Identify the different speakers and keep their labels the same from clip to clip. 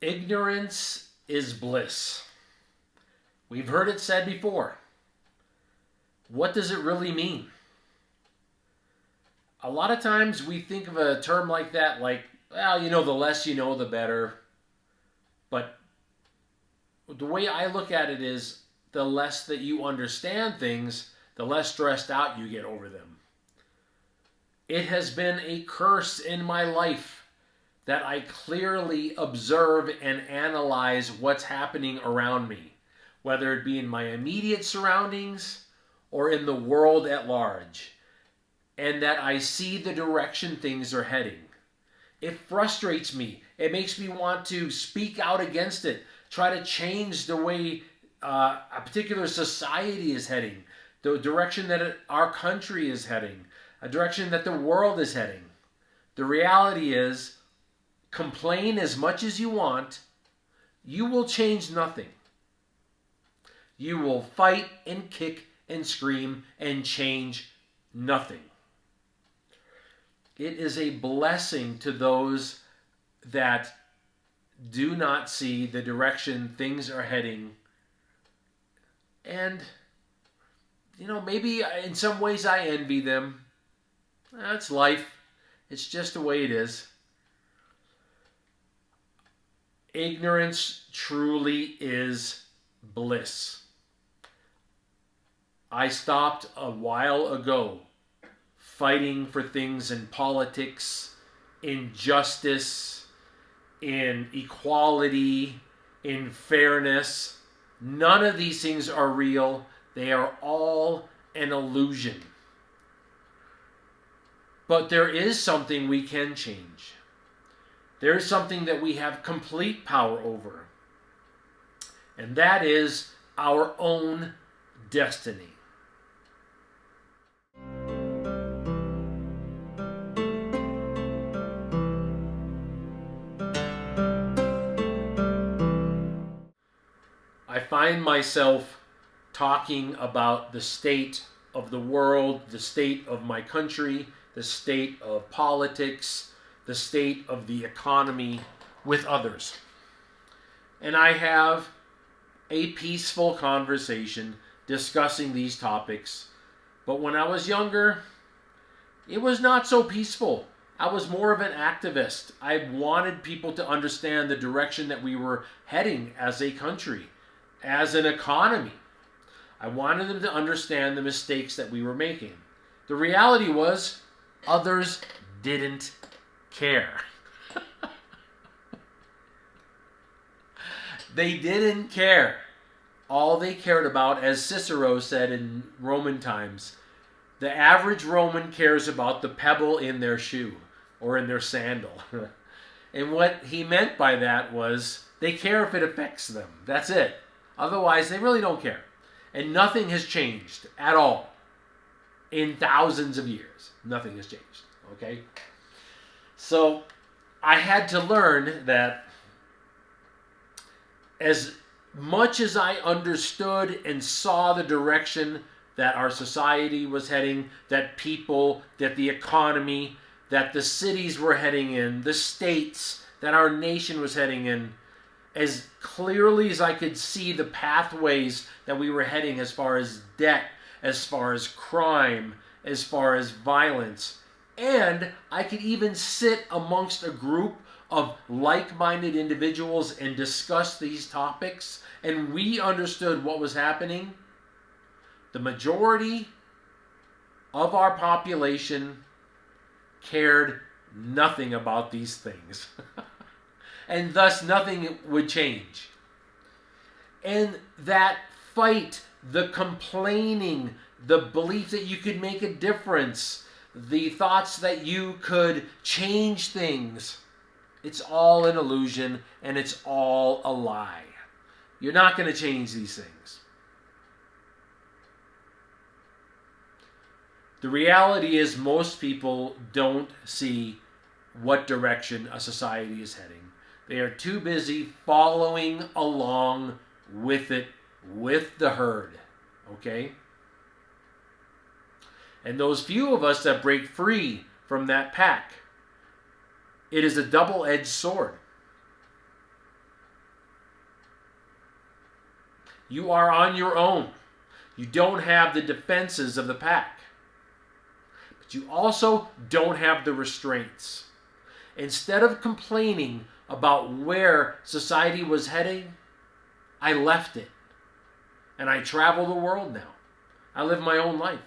Speaker 1: Ignorance is bliss. We've heard it said before. What does it really mean? A lot of times we think of a term like that like, well, the less you know, the better. But the way I look at it is the less that you understand things, the less stressed out you get over them. It has been a curse in my life that I clearly observe and analyze what's happening around me, whether it be in my immediate surroundings or in the world at large, and that I see the direction things are heading. It frustrates me. It makes me want to speak out against it, try to change the way a particular society is heading, the direction that our country is heading, a direction that the world is heading. The reality is, complain as much as you want, you will change nothing. You will fight and kick and scream and change nothing. It is a blessing to those that do not see the direction things are heading. And, maybe in some ways I envy them. That's life. It's just the way it is. Ignorance truly is bliss. I stopped a while ago fighting for things in politics, in justice, in equality, in fairness. None of these things are real. They are all an illusion. But there is something we can change. There is something that we have complete power over. And that is our own destiny. I find myself talking about the state of the world, the state of my country, the state of politics, the state of the economy with others. And I have a peaceful conversation discussing these topics. But when I was younger, it was not so peaceful. I was more of an activist. I wanted people to understand the direction that we were heading as a country, as an economy. I wanted them to understand the mistakes that we were making. The reality was, others didn't care. They didn't care. All they cared about, as Cicero said in Roman times, the average Roman cares about the pebble in their shoe or in their sandal. And what he meant by that was they care if it affects them. That's it. Otherwise, they really don't care. And nothing has changed at all in thousands of years. Nothing has changed. Okay? So I had to learn that as much as I understood and saw the direction that our society was heading, that people, that the economy, that the cities were heading in, the states, that our nation was heading in, as clearly as I could see the pathways that we were heading as far as debt, as far as crime, as far as violence. And I could even sit amongst a group of like-minded individuals and discuss these topics, and we understood what was happening. The majority of our population cared nothing about these things. And thus nothing would change. And that fight, the complaining, the belief that you could make a difference, the thoughts that you could change things, it's all an illusion and it's all a lie. You're not going to change these things. The reality is most people don't see what direction a society is heading. They are too busy following along with it, with the herd. Okay? And those few of us that break free from that pack, it is a double-edged sword. You are on your own. You don't have the defenses of the pack. But you also don't have the restraints. Instead of complaining about where society was heading, I left it. And I travel the world now. I live my own life.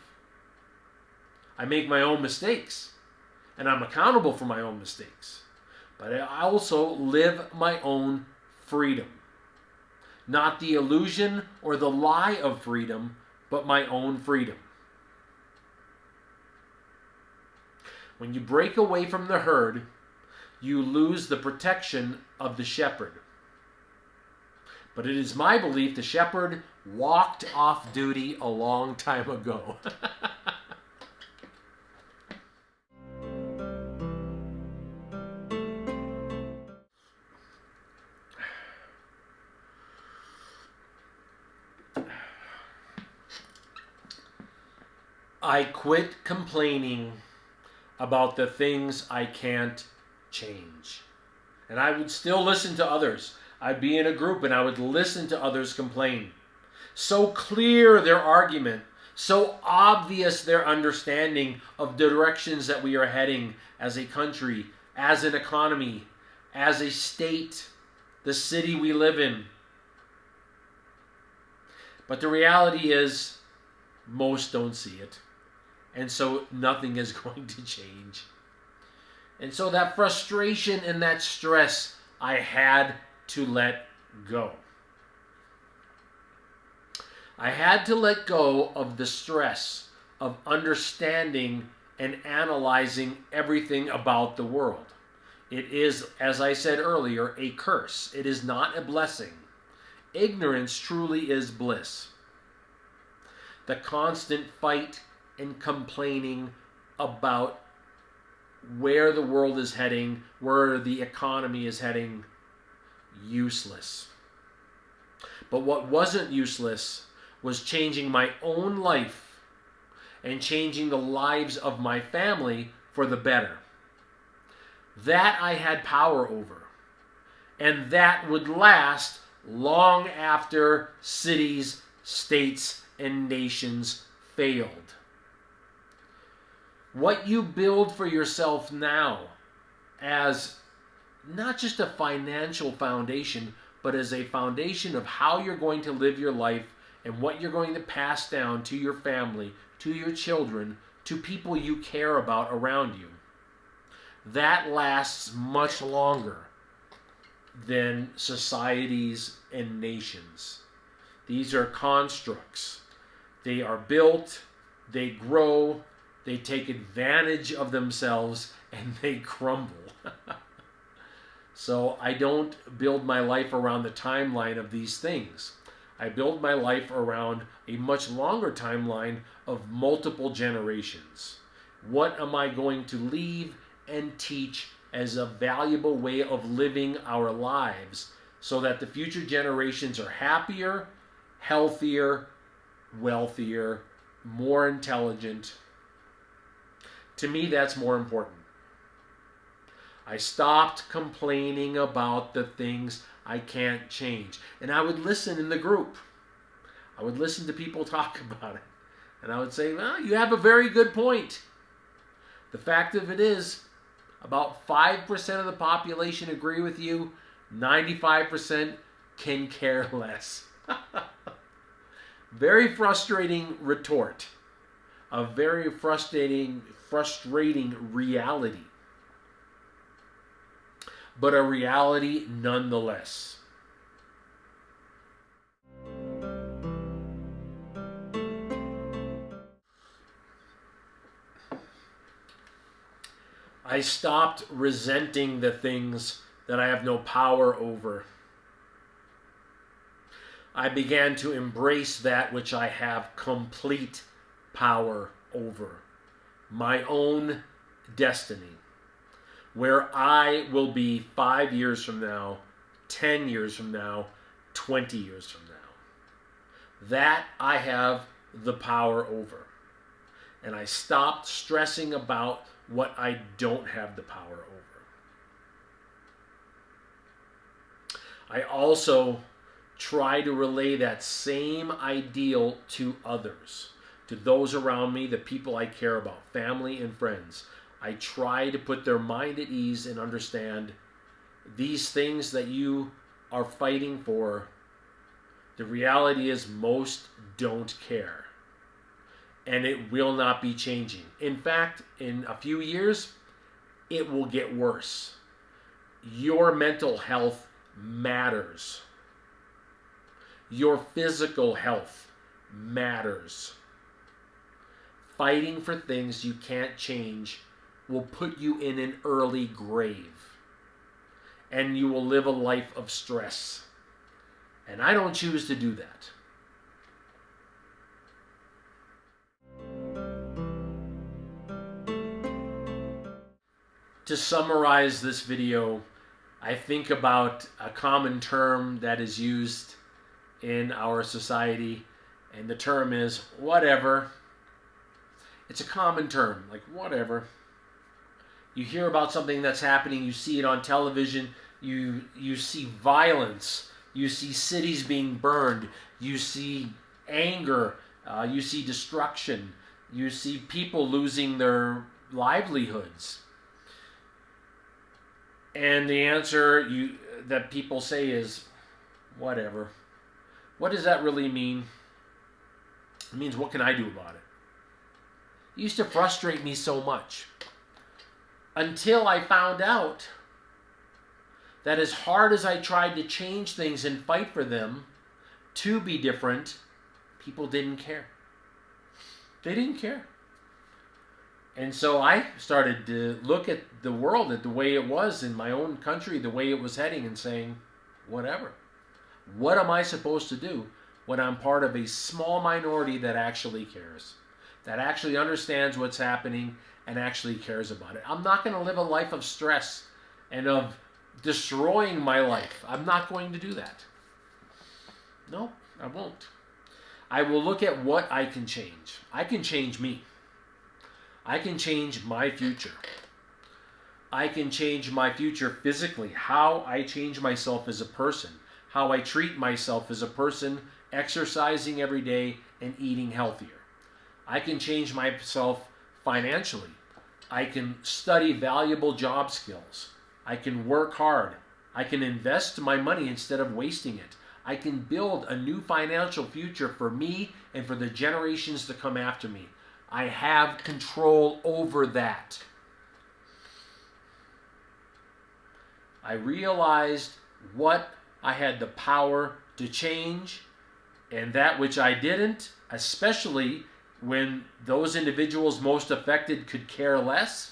Speaker 1: I make my own mistakes. And I'm accountable for my own mistakes. But I also live my own freedom. Not the illusion or the lie of freedom, but my own freedom. When you break away from the herd, you lose the protection of the shepherd. But it is my belief the shepherd walked off duty a long time ago. I quit complaining about the things I can't change. And I would still listen to others. I'd be in a group and I would listen to others complain. So clear their argument, so obvious their understanding of the directions that we are heading as a country, as an economy, as a state, the city we live in. But the reality is, most don't see it. And so nothing is going to change. And so that frustration and that stress, I had to let go. I had to let go of the stress of understanding and analyzing everything about the world. It is, as I said earlier, a curse. It is not a blessing. Ignorance truly is bliss. The constant fight and complaining about where the world is heading, where the economy is heading, useless. But what wasn't useless was changing my own life and changing the lives of my family for the better. That I had power over. And that would last long after cities, states, and nations failed. What you build for yourself now as not just a financial foundation, but as a foundation of how you're going to live your life and what you're going to pass down to your family, to your children, to people you care about around you. That lasts much longer than societies and nations. These are constructs. They are built, they grow, they take advantage of themselves, and they crumble. So I don't build my life around the timeline of these things. I build my life around a much longer timeline of multiple generations. What am I going to leave and teach as a valuable way of living our lives so that the future generations are happier, healthier, wealthier, more intelligent? To me, that's more important. I stopped complaining about the things I can't change. And I would listen in the group. I would listen to people talk about it. And I would say, well, you have a very good point. The fact of it is, about 5% of the population agree with you. 95% can care less. Very frustrating retort. A very frustrating reality. But a reality nonetheless. I stopped resenting the things that I have no power over. I began to embrace that which I have complete power over. My own destiny. Where I will be 5 years from now, 10 years from now, 20 years from now. That I have the power over. And I stopped stressing about what I don't have the power over. I also try to relay that same ideal to others, to those around me, the people I care about, family and friends. I try to put their mind at ease and understand these things that you are fighting for. The reality is most don't care. And it will not be changing. In fact, in a few years, it will get worse. Your mental health matters. Your physical health matters. Fighting for things you can't change will put you in an early grave. And you will live a life of stress. And I don't choose to do that. To summarize this video, I think about a common term that is used in our society, and the term is whatever. It's a common term, like whatever. You hear about something that's happening, you see it on television, you see violence, you see cities being burned, you see anger, you see destruction, you see people losing their livelihoods. And the answer that people say is, whatever. What does that really mean? It means, what can I do about it? It used to frustrate me so much. Until I found out that as hard as I tried to change things and fight for them to be different, people didn't care. They didn't care. And so I started to look at the world, at the way it was in my own country, the way it was heading, and saying, whatever. What am I supposed to do when I'm part of a small minority that actually cares, that actually understands what's happening and actually cares about it? I'm not going to live a life of stress and of destroying my life. I'm not going to do that. No, I won't. I will look at what I can change. I can change me. I can change my future. I can change my future physically, how I change myself as a person, how I treat myself as a person, exercising every day and eating healthier. I can change myself financially. I can study valuable job skills. I can work hard. I can invest my money instead of wasting it. I can build a new financial future for me and for the generations to come after me. I have control over that. I realized what I had the power to change, and that which I didn't, especially when those individuals most affected could care less,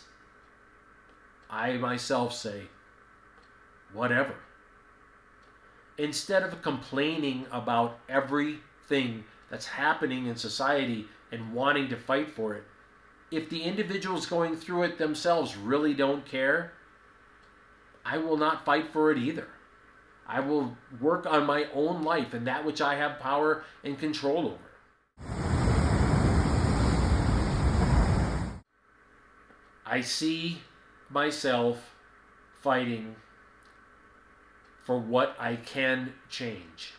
Speaker 1: I myself say, whatever. Instead of complaining about everything that's happening in society and wanting to fight for it, if the individuals going through it themselves really don't care, I will not fight for it either. I will work on my own life and that which I have power and control over. I see myself fighting for what I can change.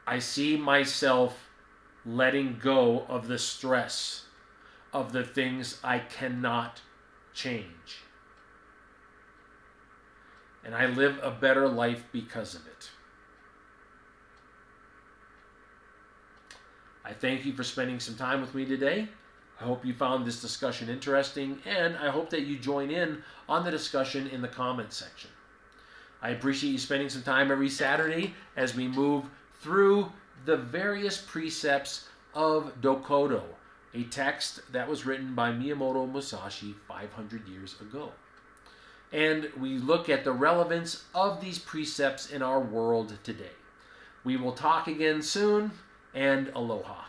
Speaker 1: I see myself letting go of the stress of the things I cannot change. And I live a better life because of it. I thank you for spending some time with me today. I hope you found this discussion interesting, and I hope that you join in on the discussion in the comments section. I appreciate you spending some time every Saturday as we move through the various precepts of Dokkodo, a text that was written by Miyamoto Musashi 500 years ago. And we look at the relevance of these precepts in our world today. We will talk again soon, and aloha.